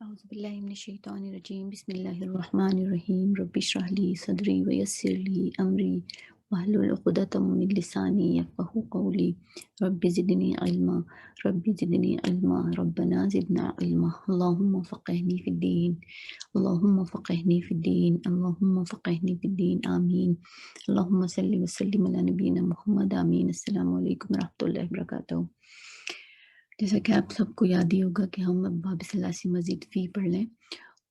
أعوذ بالله من الشيطان الرجيم بسم الله الرحمن الرحيم رب اشرح لي صدري ويسر لي أمري واحلل عقدة من لساني يفقهوا قولي رب زدني علما رب زدني علما ربنا زدنا علما اللهم فقهني في الدين اللهم فقهني في الدين اللهم فقهني في الدين آمين اللهم صل وسلم على نبينا محمد آمين السلام علیکم ورحمۃ اللہ وبرکاتہ۔ جیسا کہ آپ سب کو یاد ہی ہوگا کہ ہم اب باب ثلاثی مزید فی پڑھ لیں،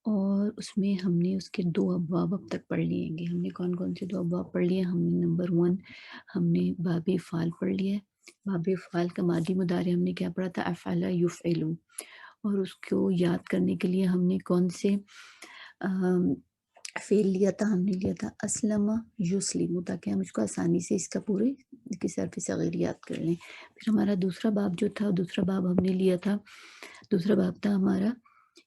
اور اس میں ہم نے اس کے 2 ابواب اب تک پڑھ لیے گے۔ ہم نے کون کون سے 2 ابواب پڑھ لیے؟ ہم نے نمبر 1 ہم نے باب افعال پڑھ لیا ہے۔ باب افعال کا ماضی مضارع ہم نے کیا پڑھا تھا؟ افعل یفعل، اور اس کو یاد کرنے کے لیے ہم نے کون سے فعل لیا تھا؟ ہم نے لیا تھا اسلم یسلم، تاکہ ہم اس کو آسانی سے اس کا پورے کی صرف صغیر یاد کر لیں۔ پھر ہمارا دوسرا باب جو تھا، دوسرا باب ہم نے لیا تھا، دوسرا باب تھا ہمارا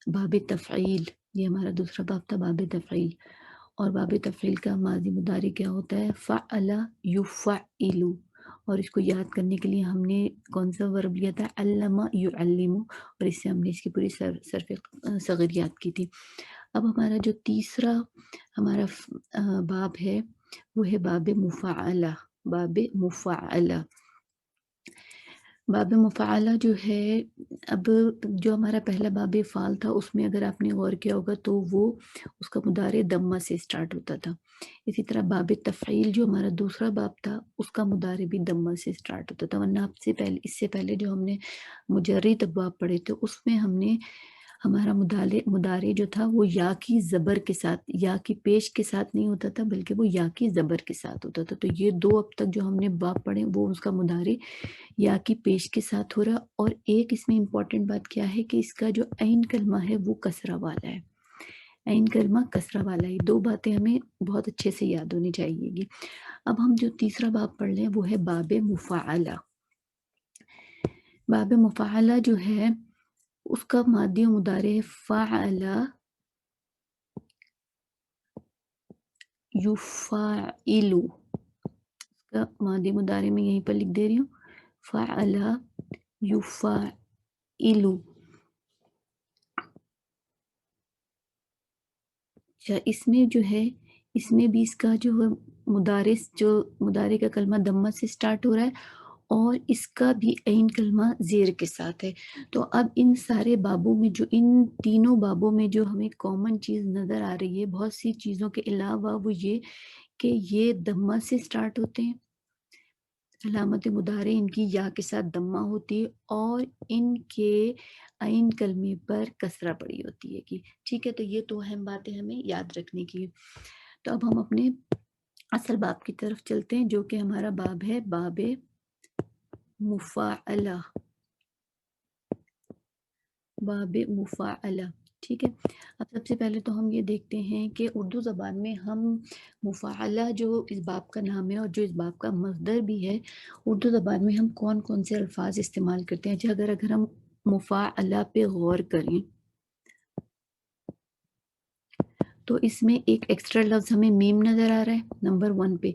باب تفعیل۔ یہ ہمارا دوسرا باب تھا باب تفعیل، اور باب تفعیل کا ماضی مضارع کیا ہوتا ہے؟ فعل یفعل، اور اس کو یاد کرنے کے لیے ہم نے کون سا ورب لیا تھا؟ علم یعلم، اور اس سے ہم نے اس کی پوری صرف صغیر یاد کی تھی۔ اب ہمارا جو تیسرا ہمارا باب ہے وہ ہے باب مفعلہ۔ باب مفعلہ، باب مفعلہ جو ہے، اب جو ہمارا پہلا باب افعال تھا اس میں اگر آپ نے غور کیا ہوگا تو وہ اس کا مضارع دمہ سے سٹارٹ ہوتا تھا۔ اسی طرح باب تفعیل جو ہمارا دوسرا باب تھا اس کا مضارع بھی دمہ سے سٹارٹ ہوتا تھا، ورنہ اس سے پہلے جو ہم نے مجرد ابواب پڑھے تھے اس میں ہم نے ہمارا مضارع جو تھا وہ یا کی زبر کے ساتھ، یا کی پیش کے ساتھ نہیں ہوتا تھا بلکہ وہ یا کی زبر کے ساتھ ہوتا تھا۔ تو یہ 2 اب تک جو ہم نے باب پڑھے وہ اس کا مضارع یا کی پیش کے ساتھ ہو رہا، اور ایک اس میں امپورٹنٹ بات کیا ہے کہ اس کا جو عین کلمہ ہے وہ کسرہ والا ہے۔ عین کلمہ کسرہ والا ہے۔ 2 باتیں ہمیں بہت اچھے سے یاد ہونی چاہیے گی۔ اب ہم جو تیسرا باب پڑھ لیں وہ ہے باب مفعلہ۔ باب مفعلہ جو ہے اس کا ماضی و مضارع فعل یفعل، اس کا ماضی مضارع میں یہیں پر لکھ دے رہی ہوں، فعل یفعل۔ اچھا، اس میں جو ہے، اس میں بھی اس کا جو ہے مضارع کا کلمہ دمہ سے سٹارٹ ہو رہا ہے، اور اس کا بھی عین کلمہ زیر کے ساتھ ہے۔ تو اب ان سارے بابوں میں جو، ان تینوں بابوں میں جو ہمیں کامن چیز نظر آ رہی ہے بہت سی چیزوں کے علاوہ، وہ یہ کہ یہ دمہ سے سٹارٹ ہوتے ہیں، علامت مضارع ان کی یا کے ساتھ دمہ ہوتی ہے، اور ان کے عین کلمے پر کسرہ پڑی ہوتی ہے۔ ٹھیک ہے، تو یہ 2 اہم باتیں ہمیں یاد رکھنے کی۔ تو اب ہم اپنے اصل باب کی طرف چلتے ہیں جو کہ ہمارا باب ہے باب مفعلہ۔ باب مفعلہ، ٹھیک ہے۔ اب سب سے پہلے تو ہم یہ دیکھتے ہیں کہ اردو زبان میں ہم مفعلہ جو اس باب کا نام ہے اور جو اس باب کا مصدر بھی ہے، اردو زبان میں ہم کون کون سے الفاظ استعمال کرتے ہیں۔ اچھا، اگر ہم مفعلہ پہ غور کریں تو اس میں ایک ایکسٹرا لفظ ہمیں میم نظر آ رہا ہے نمبر 1 پہ،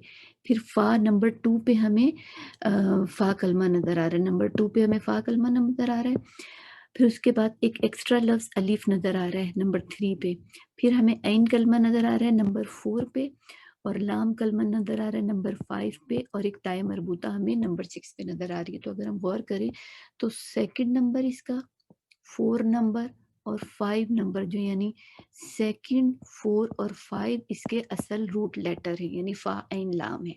پھر فا نمبر 2 پہ ہمیں فا کلمہ نظر آ رہا ہے، نمبر 2 پہ ہمیں فا کلمہ نظر آ رہا ہے، پھر اس کے بعد ایک ایکسٹرا لفظ الف نظر آ رہا ہے نمبر 3 پہ، پھر ہمیں عین کلمہ نظر آ رہا ہے نمبر 4 پہ، اور لام کلمہ نظر آ رہا ہے نمبر 5 پہ، اور ایک تائے مربوطہ ہمیں نمبر 6 پہ نظر آ رہی ہے۔ تو اگر ہم غور کریں تو سیکنڈ نمبر اس کا، 4 نمبر اور 5 نمبر جو، یعنی سیکنڈ، 4 اور 5 اس کے اصل روٹ لیٹر ہیں، یعنی فا عین لام ہے۔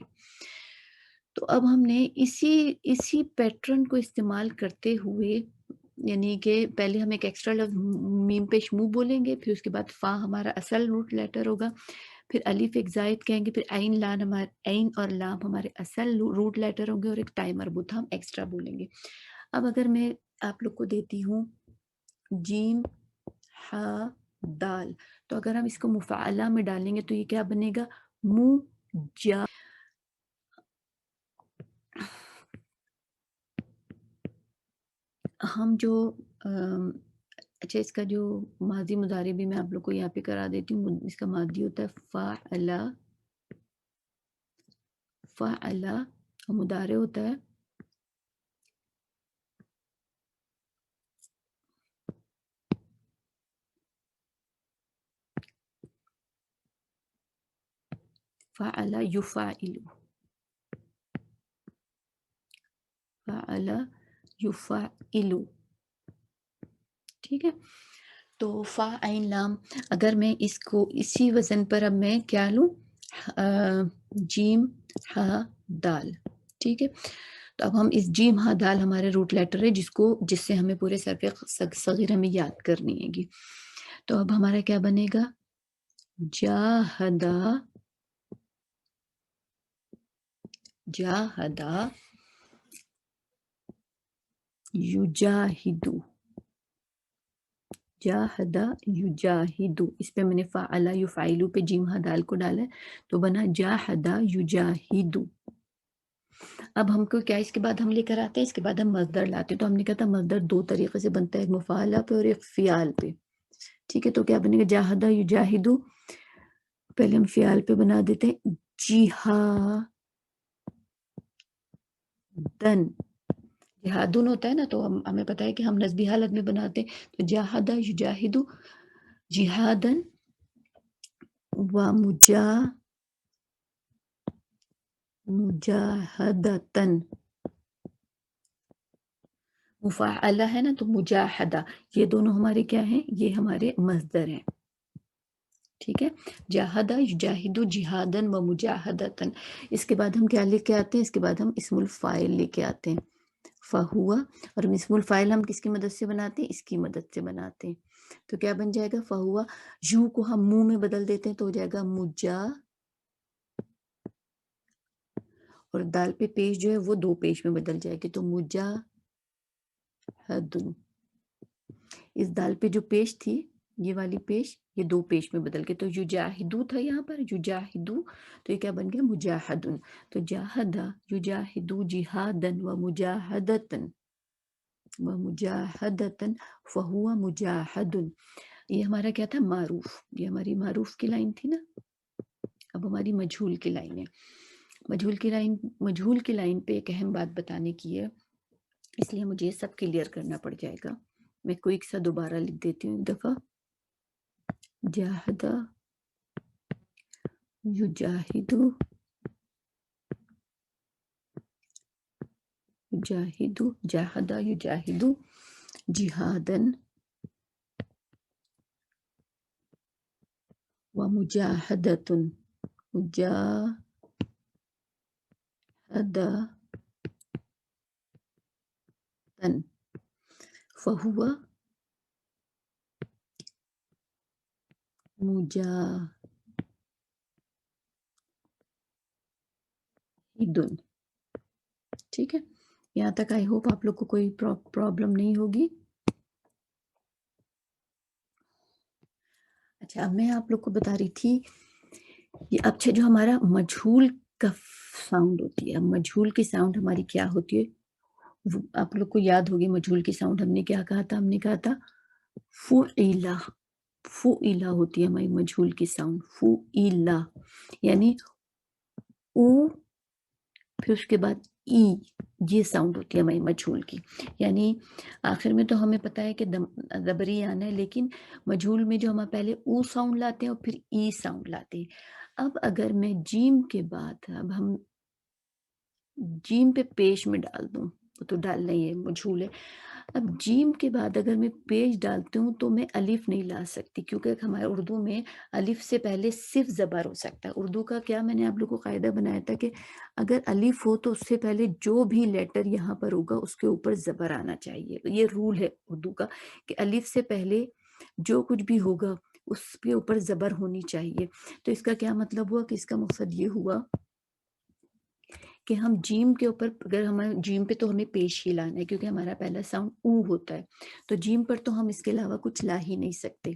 تو اب ہم نے اسی پیٹرن کو استعمال کرتے ہوئے، یعنی کہ پہلے ہم ایک ایکسٹرا لفظ میم پیش منہ بولیں گے، پھر اس کے بعد فا ہمارا اصل روٹ لیٹر ہوگا، پھر الف ایک زائد کہیں گے، پھر عین اور لام ہمارے اصل روٹ لیٹر ہوں گے، اور ایک ٹائی مربوطہ ہم ایکسٹرا بولیں گے۔ اب اگر میں آپ لوگ کو دیتی ہوں جیم ہا دال، تو اگر ہم اس کو مفعلہ میں ڈالیں گے تو یہ کیا بنے گا؟ جا۔ ہم جو اچھا، اس کا جو ماضی مضارع بھی میں آپ لوگ کو یہاں پہ کرا دیتی ہوں۔ اس کا ماضی ہوتا ہے فعلا، فعلا، اور مضارع ہوتا ہے فعل یفعل، فعل یفعل، ٹھیک ہے. تو فا عین لام، اگر میں اس کو اسی وزن پر اب میں کیا لوں، جیم ہا دال، ٹھیک ہے. تو اب ہم اس جیم ہا دال ہمارے روٹ لیٹر ہے جس سے ہمیں پورے صرف صغیر ہمیں یاد کرنی ہے گی. تو اب ہمارا کیا بنے گا، جاہدا، جاہدا یجاہدو، جاہدا یجاہدو، اس پہ میں نے فعل یفعلو پہ جیم ہا دال کو ڈالا ہے تو بنا جاہدا یجاہدو. اب ہم کو کیا اس کے بعد ہم لے کر آتے ہیں، اس کے بعد ہم مصدر لاتے ہیں. تو ہم نے کہا تھا مصدر دو طریقے سے بنتا ہے، ایک مفعلہ پہ اور ایک فعال پہ، ٹھیک ہے. تو کیا بنے گا، جاہدہ یجاہدو، پہلے ہم فعال پہ بنا دیتے ہیں جہادن، جہادن ہوتا ہے نا، تو ہمیں پتا ہے کہ ہم نسبی حالت میں بناتے ہیں. تو جاہدہ یجاہدو جہادن و مجاہدتن، مفعلہ ہے نا تو مجاہدہ، یہ دونوں ہمارے کیا ہیں، یہ ہمارے مصدر ہیں، ٹھیک ہے. جاہدہ یجاہدو جہادن و مجاہدتن. اس کے بعد ہم کیا لے کے آتے ہیں، اس کے بعد ہم اسم الفاعل لے کے آتے ہیں، فہوا. اور اسم الفاعل ہم کس کی مدد سے بناتے ہیں، اس کی مدد سے بناتے ہیں. تو کیا بن جائے گا، فہوا، یو کو ہم منہ میں بدل دیتے ہیں تو ہو جائے گا مجا، اور دال پہ پیش جو ہے وہ دو پیش میں بدل جائے گی تو مجاہدن. اس دال پہ جو پیش تھی، یہ والی پیش، یہ دو پیش میں بدل کے، تو یجاہدو تھا یہاں پر، یجاہدو، تو یہ کیا بن گیا، مجاہدن. تو جاہدہ یجاہدو جہادن و مجاہدتن، و مجاہدتن فہو مجاہدن. یہ ہمارا کیا تھا، معروف، یہ ہماری معروف کی لائن تھی نا. اب ہماری مجہول کی لائن ہے. مجہول کی لائن پہ ایک اہم بات بتانے کی ہے، اس لیے مجھے یہ سب کلیئر کرنا پڑ جائے گا. میں کوئک سا دوبارہ لکھ دیتی ہوں ایک دفعہ، جاہدہ یجاہدو، یجاہدو، جاہدہ یجاہدو جہادن و مجاہدتن، مجاہدتن فہو مجاہدن. ٹھیک ہے، یہاں تک آئی ہوپ آپ لوگ کو کوئی پرابلم نہیں ہوگی. اچھا، اب میں آپ لوگ کو بتا رہی تھی یہ اچھا جو ہمارا مجہول کا ساؤنڈ ہوتی ہے، مجہول کی ساؤنڈ ہماری کیا ہوتی ہے، آپ لوگ کو یاد ہوگی مجہول کی ساؤنڈ ہم نے کیا کہا تھا، ہم نے کہا تھا فعیلہ، فعیلہ ہوتی ہے ہماری مجہول کی ساؤنڈ، فعیلہ یعنی او پھر اس کے بعد ای، یہ ساؤنڈ ہوتی ہے ہماری مجہول کی. یعنی آخر میں تو ہمیں پتا ہے کہ زبری آنا ہے، لیکن مجہول میں جو ہم پہلے او ساؤنڈ لاتے ہیں اور پھر ای ساؤنڈ لاتے ہیں. اب اگر میں جیم کے بعد، اب ہم جیم پہ پیش میں ڈال دوں، وہ تو ڈالنا ہی ہے، مجہول ہے. اب جیم کے بعد اگر میں پیش ڈالتی ہوں تو میں الف نہیں لا سکتی، کیونکہ ہمارے اردو میں الف سے پہلے صرف زبر ہو سکتا ہے. اردو کا کیا میں نے آپ لوگوں کو قاعدہ بنایا تھا کہ اگر الف ہو تو اس سے پہلے جو بھی لیٹر یہاں پر ہوگا اس کے اوپر زبر آنا چاہیے. یہ رول ہے اردو کا کہ الف سے پہلے جو کچھ بھی ہوگا اس کے اوپر زبر ہونی چاہیے. تو اس کا کیا مطلب ہوا کہ اس کا مقصد یہ ہوا کہ ہم جیم کے اوپر، اگر ہمیں جیم پہ تو ہمیں پیش ہی لانا ہے کیونکہ ہمارا پہلا ساؤنڈ او ہوتا ہے، تو جیم پر تو ہم اس کے علاوہ کچھ لا ہی نہیں سکتے.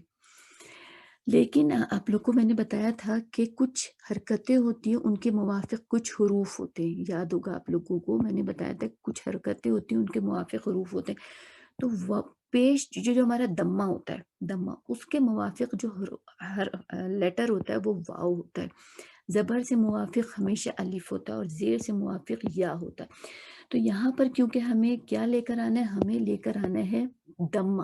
لیکن آپ لوگ کو میں نے بتایا تھا کہ کچھ حرکتیں ہوتی ہیں، ان کے موافق کچھ حروف ہوتے ہیں. یاد ہوگا آپ لوگوں کو میں نے بتایا تھا کچھ حرکتیں ہوتی ہیں ان کے موافق حروف ہوتے ہیں. تو پیش جو ہمارا دمہ ہوتا ہے، دمہ اس کے موافق جو ہر لیٹر ہوتا ہے وہ واو ہوتا ہے. زبر سے موافق ہمیشہ الف ہوتا ہے اور زیر سے موافق یا ہوتا ہے. تو یہاں پر کیونکہ ہمیں کیا لے کر آنا ہے، ہمیں لے کر آنا ہے دمہ.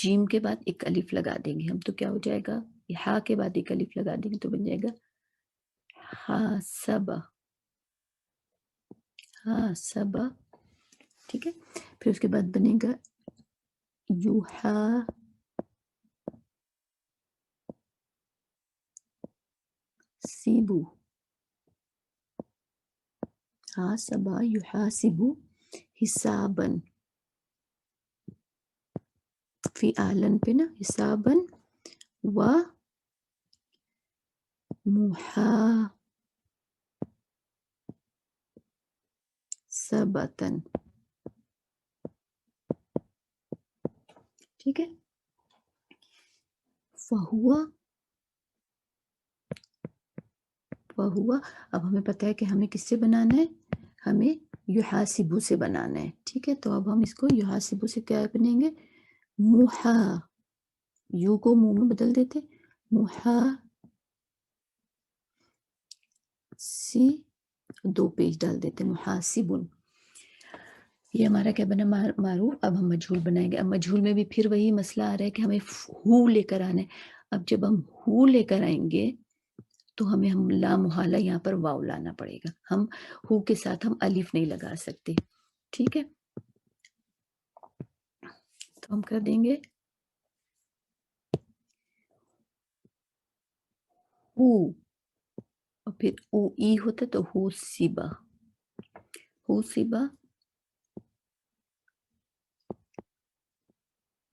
جیم کے بعد ایک الف لگا دیں گے ہم تو کیا ہو جائے گا، ہا کے بعد ایک الف لگا دیں گے تو بن جائے گا حاسب، حاسب، ٹھیک ہے. پھر اس کے بعد بنے گا یحاسبو، حاسب یحاسبو حسابن، فی آلن پہ نا حسابن و محاسبتن، ٹھیک ہے. فہوا، فہوا، اب ہمیں پتہ ہے کہ ہمیں کس سے بنانا ہے، ہمیں یحاسبو سے بنانا ہے، ٹھیک ہے. تو اب ہم اس کو یحاسبو سے کیا بنیں گے، محا، یو کو منہ میں بدل دیتے، محا سی، دو پیج ڈال دیتے محاسبن. یہ ہمارا کیا بنا معروف. اب ہم مجہول بنائیں گے. اب مجہول میں بھی پھر وہی مسئلہ آ رہا ہے کہ ہمیں ہو لے کر آنا ہے. اب جب ہم ہو لے کر آئیں گے تو ہمیں ہم لا محالہ یہاں پر واو لانا پڑے گا. ہم ہو کے ساتھ ہم الف نہیں لگا سکتے، ٹھیک ہے. تو ہم کر دیں گے ہو، اور پھر او ای ہوتا تو ہو سیبا، ہو سیبا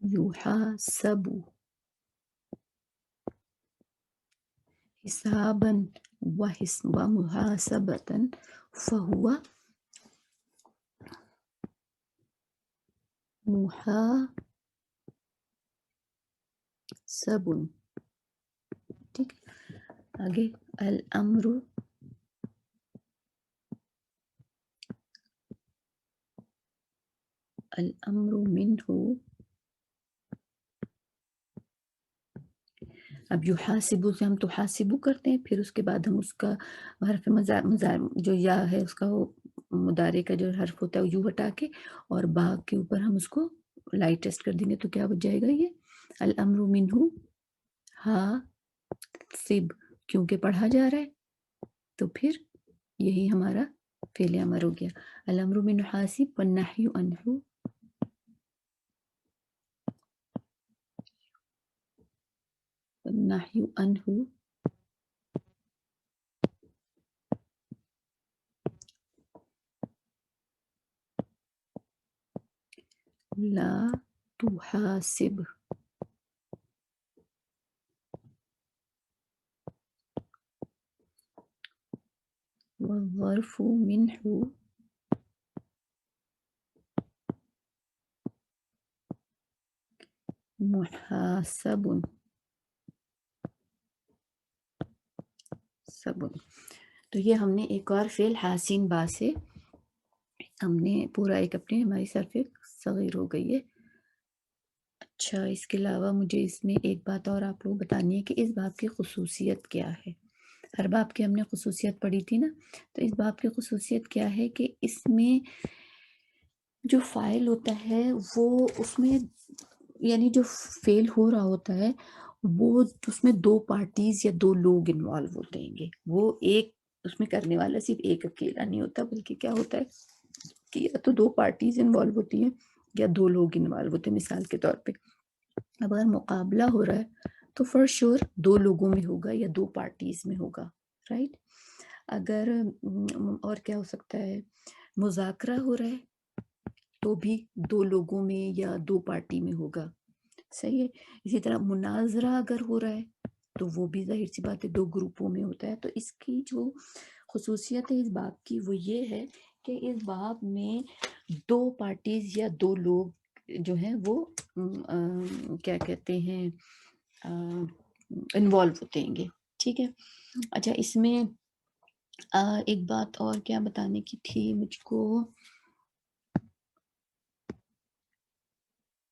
یحاسبو حسابا ومحاسبة فهو محاسب، ٹھیک ہے. آگے الامر، الامر منہ، اب یحاسبو سے ہم تو حاسبو کرتے ہیں، پھر اس کے بعد ہم اس کا حرف مضارع جو یا ہے اس کا وہ مضارع کا جو حرف ہوتا ہے وہ یو ہٹا کے اور با کے اوپر ہم اس کو لائٹ ٹیسٹ کر دیں گے تو کیا بن جائے گا یہ الامر منہ حاسب، کیونکہ پڑھا جا رہا ہے تو پھر یہی ہمارا فعل امر ہو گیا. الامر منہ حاسب والنہی عنہ، والنہی عنہ لا تحاسب، والظرف منہ محاسب، تو یہ ہم نے ایک اور فعل حاسین با سے ہم نے پورا ایک اپنے ہماری صرف ایک صغیر ہو گئی ہے. اچھا، اس کے علاوہ مجھے اس میں ایک بات اور آپ لوگ بتانی ہے کہ اس باب کی خصوصیت کیا ہے. ہر باب کی ہم نے خصوصیت پڑھی تھی نا، تو اس باب کی خصوصیت کیا ہے کہ اس میں جو فاعل ہوتا ہے وہ اس میں یعنی جو فعل ہو رہا ہوتا ہے وہ اس میں دو پارٹیز یا دو لوگ انوالو ہوتے ہیں. وہ ایک اس میں کرنے والا صرف ایک اکیلا نہیں ہوتا بلکہ کیا ہوتا ہے کہ یا تو دو پارٹیز انوالو ہوتی ہیں یا دو لوگ انوالو ہوتے ہیں. مثال کے طور پہ اب اگر مقابلہ ہو رہا ہے تو فار شور دو لوگوں میں ہوگا یا دو پارٹیز میں ہوگا، رائٹ. اگر اور کیا ہو سکتا ہے، مذاکرہ ہو رہا ہے تو بھی دو لوگوں میں یا دو پارٹی میں ہوگا، صحیح ہے. اسی طرح مناظرہ اگر ہو رہا ہے تو وہ بھی ظاہر سی بات ہے دو گروپوں میں ہوتا ہے. تو اس کی جو خصوصیت ہے اس باب کی وہ یہ ہے کہ اس باب میں دو پارٹیز یا دو لوگ جو ہیں وہ کیا کہتے ہیں انوالو ہوتے ہیں گے، ٹھیک ہے. اچھا، اس میں ایک بات اور کیا بتانے کی تھی مجھ کو،